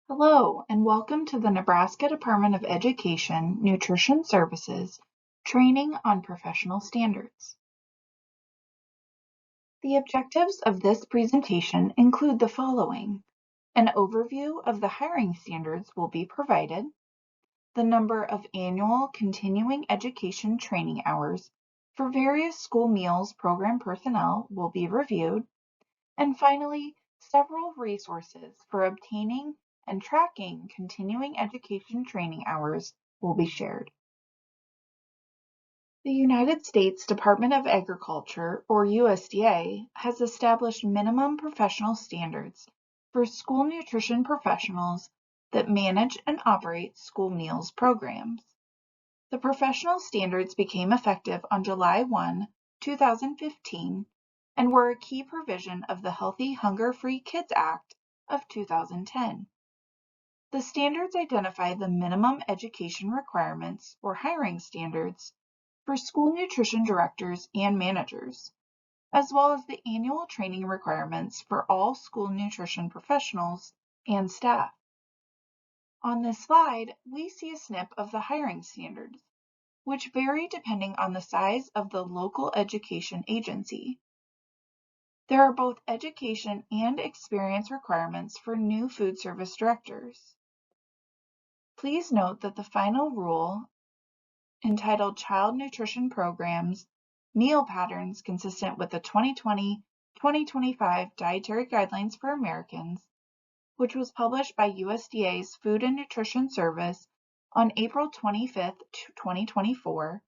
Hello, and welcome to the Nebraska Department of Education Nutrition Services Training on Professional Standards. The objectives of this presentation include the following. An overview of the hiring standards will be provided. The number of annual continuing education training hours for various school meals program personnel will be reviewed. And finally, several resources for obtaining and tracking continuing education training hours will be shared. The United States Department of Agriculture, or USDA, has established minimum professional standards for school nutrition professionals that manage and operate school meals programs. The professional standards became effective on July 1, 2015, and were a key provision of the Healthy Hunger-Free Kids Act of 2010. The standards identify the minimum education requirements or hiring standards for school nutrition directors and managers, as well as the annual training requirements for all school nutrition professionals and staff. On this slide, we see a snip of the hiring standards, which vary depending on the size of the local education agency. There are both education and experience requirements for new food service directors. Please note that the final rule, entitled Child Nutrition Programs, Meal Patterns Consistent with the 2020-2025 Dietary Guidelines for Americans, which was published by USDA's Food and Nutrition Service on April 25, 2024,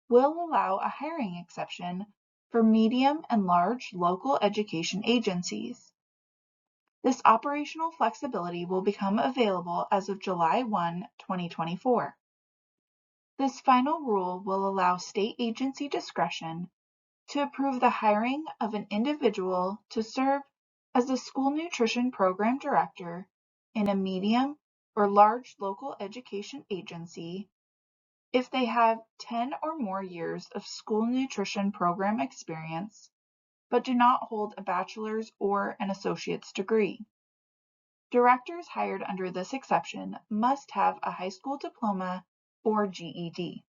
will allow a hiring exception for medium and large local education agencies. This operational flexibility will become available as of July 1, 2024. This final rule will allow state agency discretion to approve the hiring of an individual to serve as a school nutrition program director in a medium or large local education agency if they have 10 or more years of school nutrition program experience, but do not hold a bachelor's or an associate's degree. Directors hired under this exception must have a high school diploma or GED.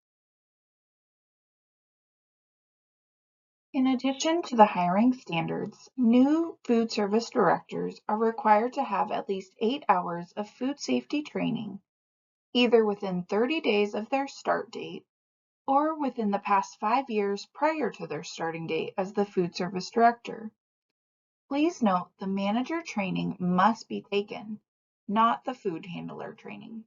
In addition to the hiring standards, new food service directors are required to have at least 8 hours of food safety training, either within 30 days of their start date or within the past 5 years prior to their starting date as the food service director. Please note the manager training must be taken, not the food handler training.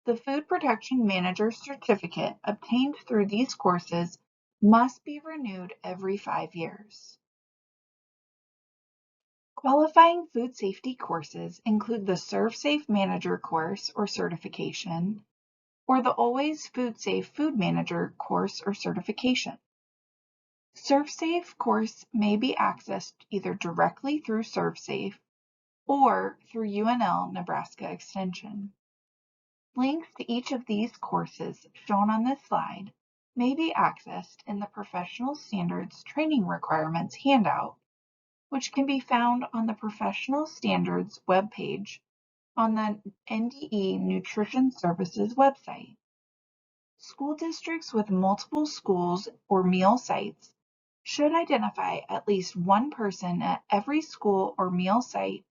The Food Protection Manager certificate obtained through these courses must be renewed every 5 years. Qualifying food safety courses include the ServSafe Manager course or certification, or the Always Food Safe Food Manager course or certification. ServSafe course may be accessed either directly through ServSafe or through UNL Nebraska Extension. Links to each of these courses shown on this slide may be accessed in the Professional Standards Training Requirements handout, which can be found on the Professional Standards webpage on the NDE Nutrition Services website. School districts with multiple schools or meal sites should identify at least one person at every school or meal site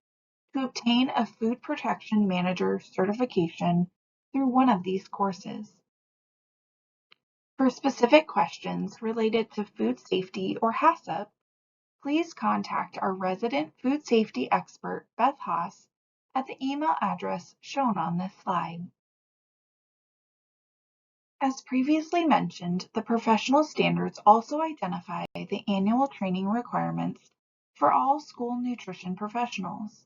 to obtain a Food Protection Manager certification through one of these courses. For specific questions related to food safety or HACCP, please contact our resident food safety expert, Beth Haas, at the email address shown on this slide. As previously mentioned, the professional standards also identify the annual training requirements for all school nutrition professionals.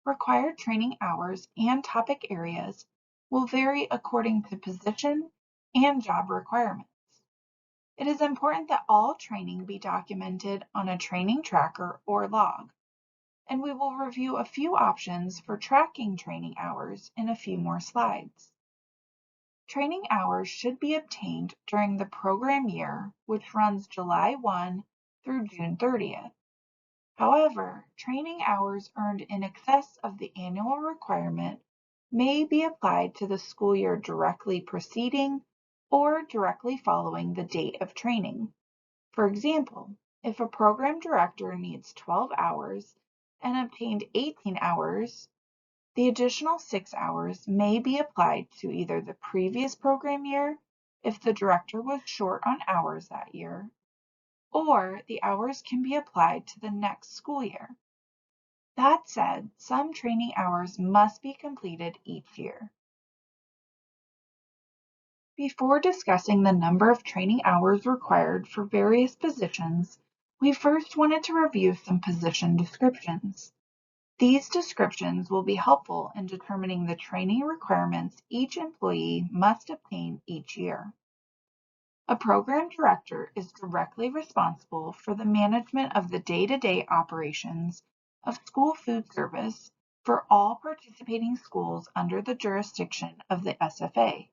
Required training hours and topic areas will vary according to position and job requirements. It is important that all training be documented on a training tracker or log, and we will review a few options for tracking training hours in a few more slides. Training hours should be obtained during the program year, which runs July 1 through June 30th. However, training hours earned in excess of the annual requirement may be applied to the school year directly preceding or directly following the date of training. For example, if a program director needs 12 hours and obtained 18 hours, the additional 6 hours may be applied to either the previous program year, if the director was short on hours that year, or the hours can be applied to the next school year. That said, some training hours must be completed each year. Before discussing the number of training hours required for various positions, we first wanted to review some position descriptions. These descriptions will be helpful in determining the training requirements each employee must obtain each year. A program director is directly responsible for the management of the day-to-day operations of school food service for all participating schools under the jurisdiction of the SFA.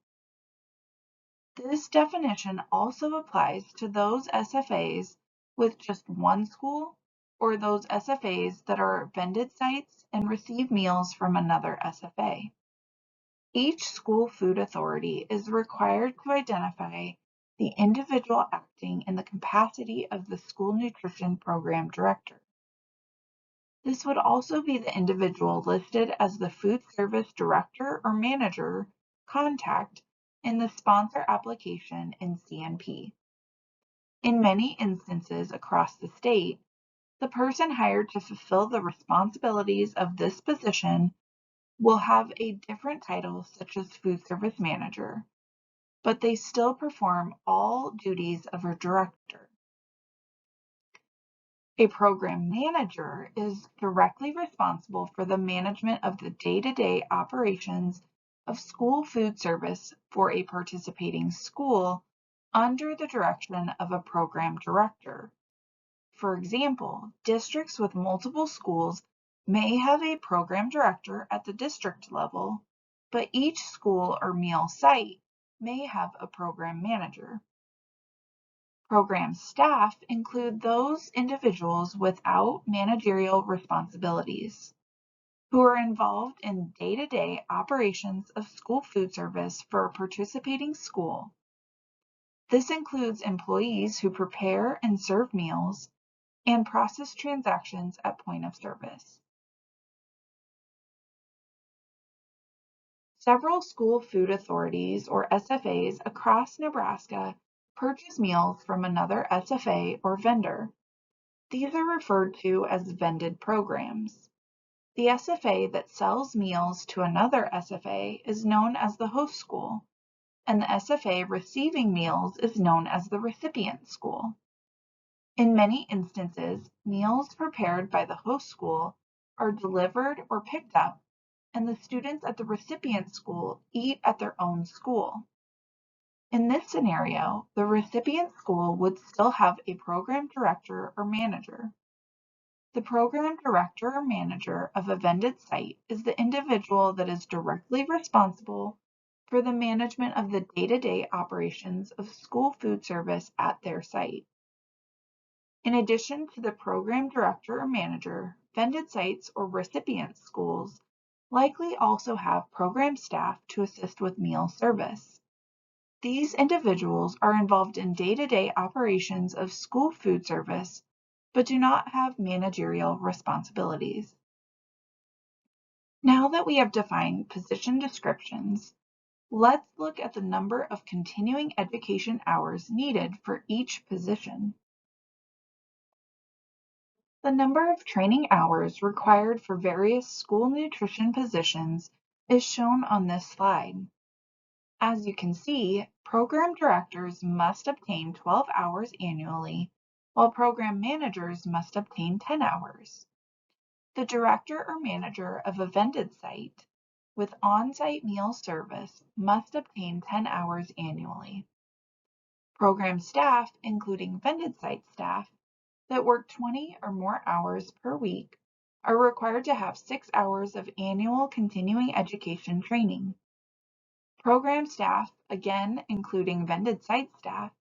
This definition also applies to those SFAs with just one school or those SFAs that are vended sites and receive meals from another SFA. Each school food authority is required to identify the individual acting in the capacity of the school nutrition program director. This would also be the individual listed as the food service director or manager contact in the sponsor application in CNP. In many instances across the state, the person hired to fulfill the responsibilities of this position will have a different title, such as food service manager, but they still perform all duties of a director. A program manager is directly responsible for the management of the day-to-day operations of school food service for a participating school under the direction of a program director. For example, districts with multiple schools may have a program director at the district level, but each school or meal site may have a program manager. Program staff include those individuals without managerial responsibilities who are involved in day-to-day operations of school food service for a participating school. This includes employees who prepare and serve meals and process transactions at point of service. Several school food authorities, or SFAs, across Nebraska purchase meals from another SFA or vendor. These are referred to as vended programs. The SFA that sells meals to another SFA is known as the host school, and the SFA receiving meals is known as the recipient school. In many instances, meals prepared by the host school are delivered or picked up, and the students at the recipient school eat at their own school. In this scenario, the recipient school would still have a program director or manager. The program director or manager of a vended site is the individual that is directly responsible for the management of the day-to-day operations of school food service at their site. In addition to the program director or manager, vended sites or recipient schools likely also have program staff to assist with meal service. These individuals are involved in day-to-day operations of school food service, but do not have managerial responsibilities. Now that we have defined position descriptions, let's look at the number of continuing education hours needed for each position. The number of training hours required for various school nutrition positions is shown on this slide. As you can see, program directors must obtain 12 hours annually, while program managers must obtain 10 hours. The director or manager of a vended site with on-site meal service must obtain 10 hours annually. Program staff, including vended site staff, that work 20 or more hours per week are required to have 6 hours of annual continuing education training. Program staff, again including vended site staff,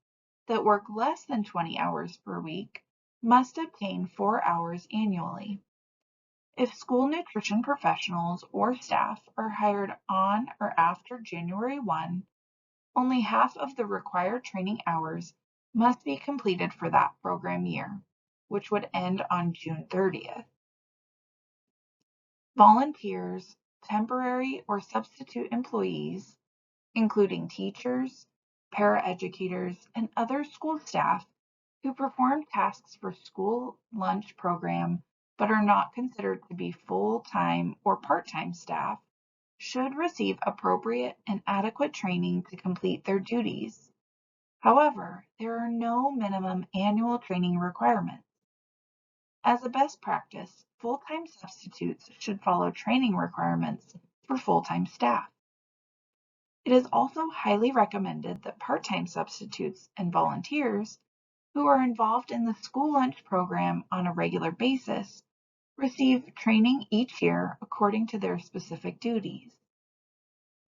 that work less than 20 hours per week must obtain 4 hours annually. If school nutrition professionals or staff are hired on or after January 1, only half of the required training hours must be completed for that program year, which would end on June 30th. Volunteers, temporary or substitute employees, including teachers, paraeducators, and other school staff who perform tasks for school lunch program but are not considered to be full-time or part-time staff, should receive appropriate and adequate training to complete their duties. However, there are no minimum annual training requirements. As a best practice, full-time substitutes should follow training requirements for full-time staff. It is also highly recommended that part-time substitutes and volunteers who are involved in the school lunch program on a regular basis receive training each year according to their specific duties.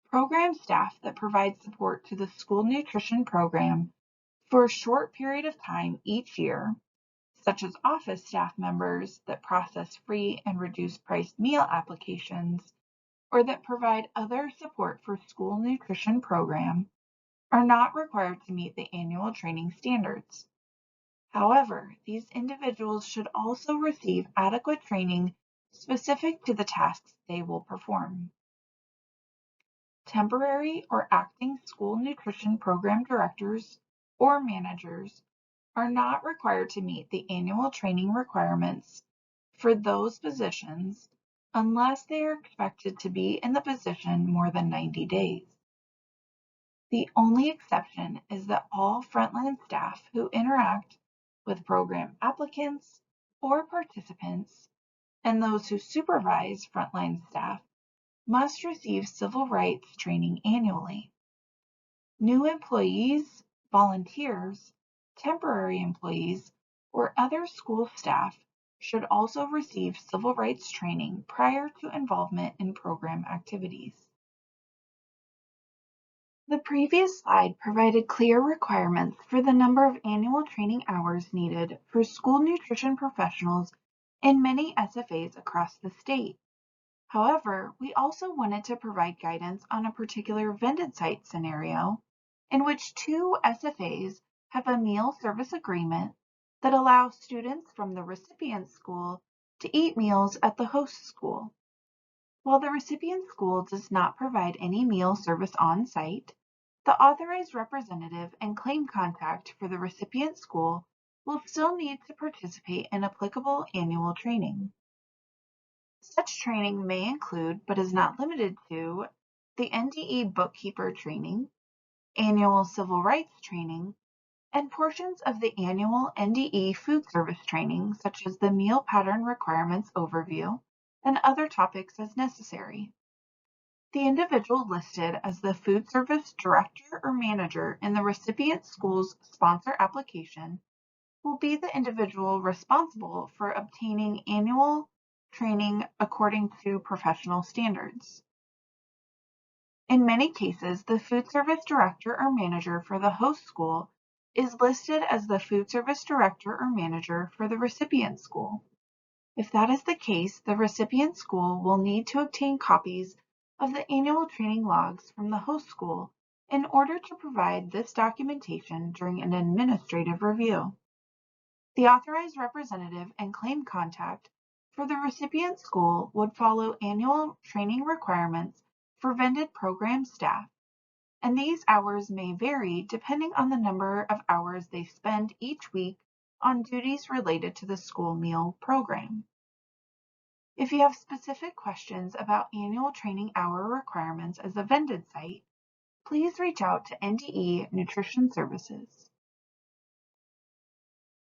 Program staff that provide support to the school nutrition program for a short period of time each year, such as office staff members that process free and reduced price meal applications, or that provide other support for school nutrition program, are not required to meet the annual training standards. However, these individuals should also receive adequate training specific to the tasks they will perform. Temporary or acting school nutrition program directors or managers are not required to meet the annual training requirements for those positions unless they are expected to be in the position more than 90 days. The only exception is that all frontline staff who interact with program applicants or participants and those who supervise frontline staff must receive civil rights training annually. New employees, volunteers, temporary employees, or other school staff should also receive civil rights training prior to involvement in program activities. The previous slide provided clear requirements for the number of annual training hours needed for school nutrition professionals in many SFAs across the state. However, we also wanted to provide guidance on a particular vended site scenario in which 2 SFAs have a meal service agreement that allows students from the recipient school to eat meals at the host school. While the recipient school does not provide any meal service on site, the authorized representative and claim contact for the recipient school will still need to participate in applicable annual training. Such training may include, but is not limited to, the NDE bookkeeper training, annual civil rights training, and portions of the annual NDE food service training, such as the meal pattern requirements overview and other topics as necessary. The individual listed as the food service director or manager in the recipient school's sponsor application will be the individual responsible for obtaining annual training according to professional standards. In many cases, the food service director or manager for the host school is listed as the food service director or manager for the recipient school. If that is the case, the recipient school will need to obtain copies of the annual training logs from the host school in order to provide this documentation during an administrative review. The authorized representative and claim contact for the recipient school would follow annual training requirements for vended program staff, and these hours may vary depending on the number of hours they spend each week on duties related to the school meal program. If you have specific questions about annual training hour requirements as a vended site, please reach out to NDE Nutrition Services.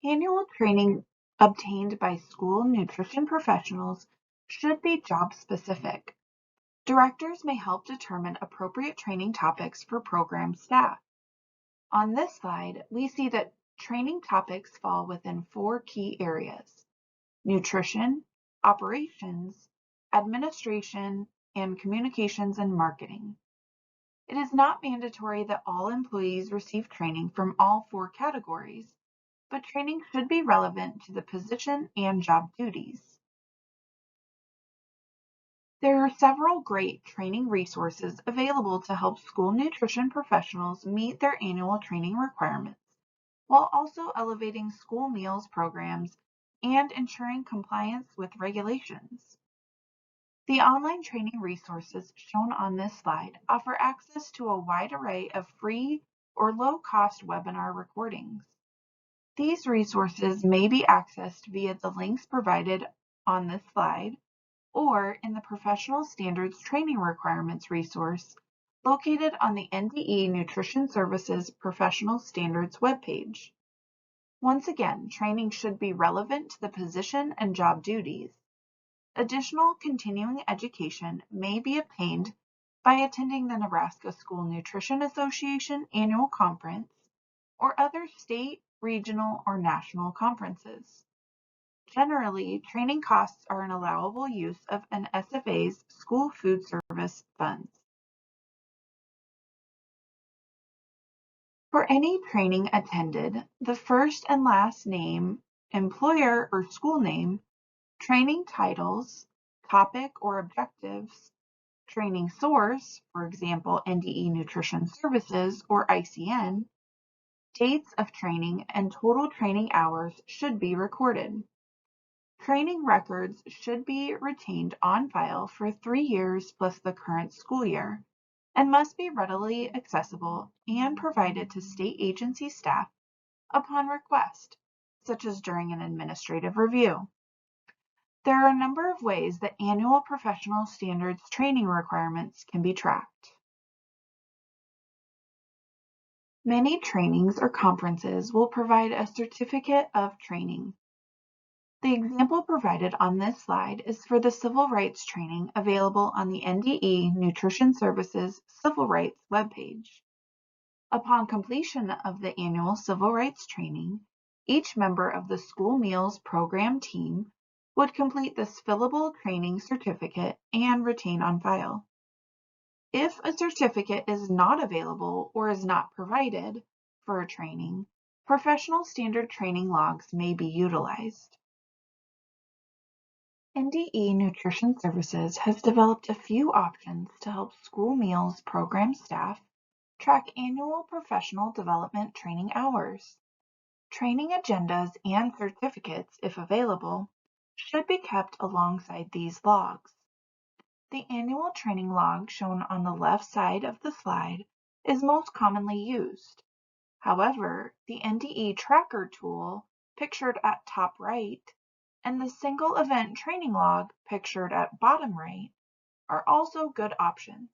Annual training obtained by school nutrition professionals should be job-specific. Directors may help determine appropriate training topics for program staff. On this slide, we see that training topics fall within 4 key areas: nutrition, operations, administration, and communications and marketing. It is not mandatory that all employees receive training from all 4 categories, but training should be relevant to the position and job duties. There are several great training resources available to help school nutrition professionals meet their annual training requirements, while also elevating school meals programs and ensuring compliance with regulations. The online training resources shown on this slide offer access to a wide array of free or low-cost webinar recordings. These resources may be accessed via the links provided on this slide or in the Professional Standards Training Requirements resource located on the NDE Nutrition Services Professional Standards webpage. Once again, training should be relevant to the position and job duties. Additional continuing education may be obtained by attending the Nebraska School Nutrition Association Annual Conference or other state, regional, or national conferences. Generally, training costs are an allowable use of an SFA's school food service funds. For any training attended, the first and last name, employer or school name, training titles, topic or objectives, training source, for example, NDE Nutrition Services or ICN, dates of training, and total training hours should be recorded. Training records should be retained on file for 3 years plus the current school year and must be readily accessible and provided to state agency staff upon request, such as during an administrative review. There are a number of ways that annual professional standards training requirements can be tracked. Many trainings or conferences will provide a certificate of training. The example provided on this slide is for the civil rights training available on the NDE Nutrition Services Civil Rights webpage. Upon completion of the annual civil rights training, each member of the school meals program team would complete this fillable training certificate and retain on file. If a certificate is not available or is not provided for a training, professional standard training logs may be utilized. NDE Nutrition Services has developed a few options to help school meals program staff track annual professional development training hours. Training agendas and certificates, if available, should be kept alongside these logs. The annual training log shown on the left side of the slide is most commonly used. However, the NDE tracker tool, pictured at top right, and the single event training log, pictured at bottom right, are also good options.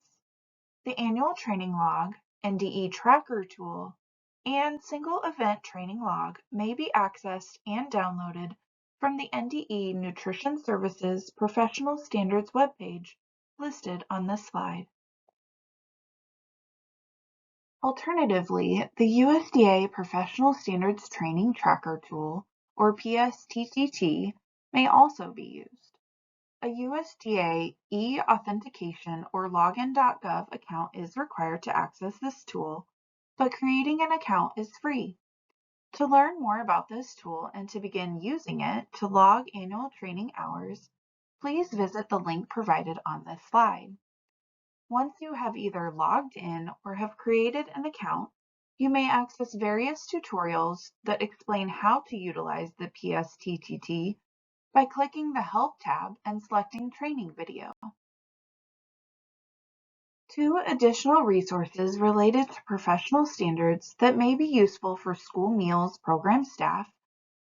The annual training log, NDE tracker tool, and single event training log may be accessed and downloaded from the NDE Nutrition Services Professional Standards webpage listed on this slide. Alternatively, the USDA Professional Standards Training Tracker Tool, or PSTTT, may also be used. A USDA e-authentication or login.gov account is required to access this tool, but creating an account is free. To learn more about this tool and to begin using it to log annual training hours, please visit the link provided on this slide. Once you have either logged in or have created an account, you may access various tutorials that explain how to utilize the PSTTT by clicking the Help tab and selecting Training Video. 2 additional resources related to professional standards that may be useful for school meals program staff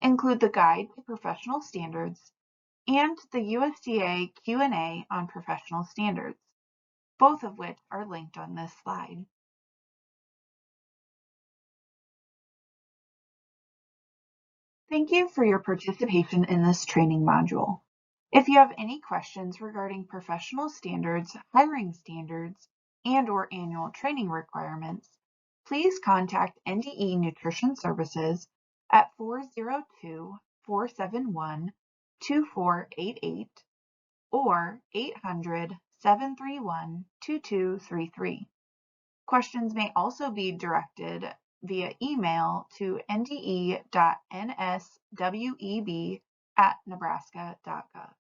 include the Guide to Professional Standards and the USDA Q&A on Professional Standards, both of which are linked on this slide. Thank you for your participation in this training module. If you have any questions regarding professional standards, hiring standards, and/or annual training requirements, please contact NDE Nutrition Services at 402-471-2488 or 800-731-2233. Questions may also be directed via email to nde.nsweb@nebraska.gov.